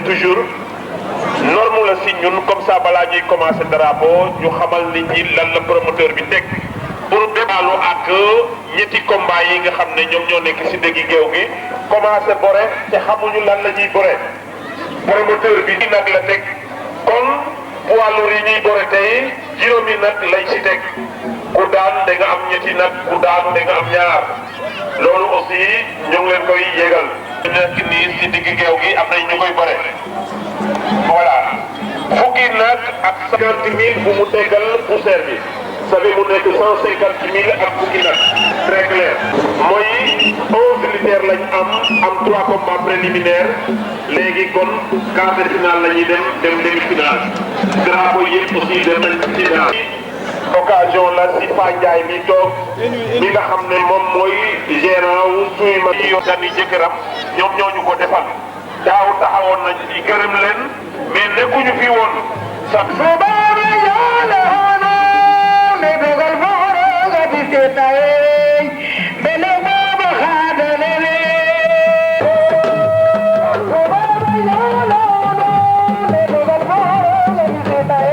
toujours norme la si ñun comme ça balaa ñuy commencer drapeau ñu xamal nit ñi lan la promoteur bi teg pour débaalu ak ñetti combat yi nga xam ne ñoom ñoo nekk si dëggi géew gi commencer bore te xamuñu lan la ñuy bore promoteur bi di nag la teg kon poids lourd yi ñuy bore tey juróomi nag lañ si teg ku daan da nga am ñetti nag ku daan da nga am ñaar loolu aussi ñoo ngi leen koy yégal nekk nii si digg géew gi am nañ ñu koy bare voilà fukki nag ak 50 000 bu mu tegal poussière bi sabi mu nekk 150 000 ak fukki nag très clair mooy 11 lutteurs lañ am 3 combats préliminaires léegi kon quart de finale la ñuy dem demi-finale drapeau yëpp aussi dem nañ ci finale occasion la si Fa Ndiaye mi toog mi nga xam ne moom mooy gérant wu suy ma yi yogan yi jëkkëram ñoom ñoo ñu ko defal daaw taxawoon nañ ci gërëm leen mais nekkuñu fi woon sax subaana yàlla hono ne dogal fooro nga di seetaay bele booba xaadalele subaana yàlla hono ne dogal fooro nga di seetaay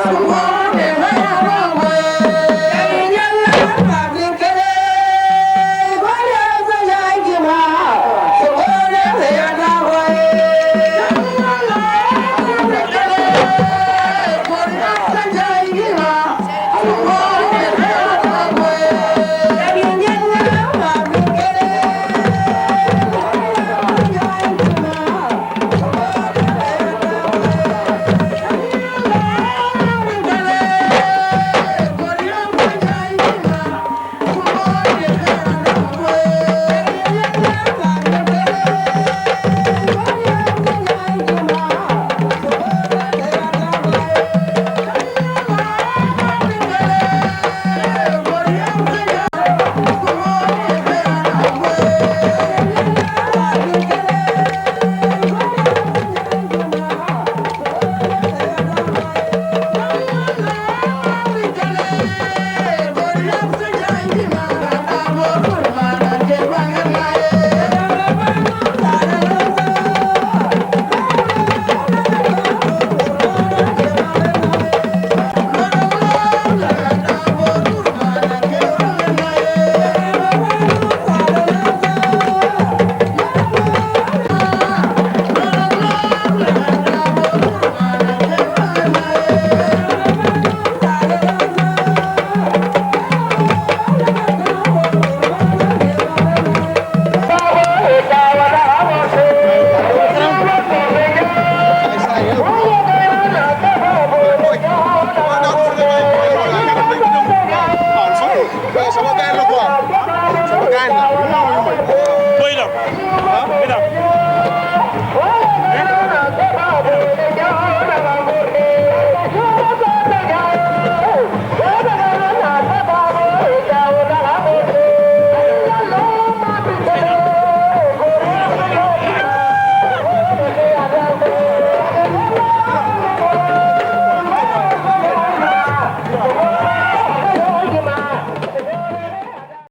Come on.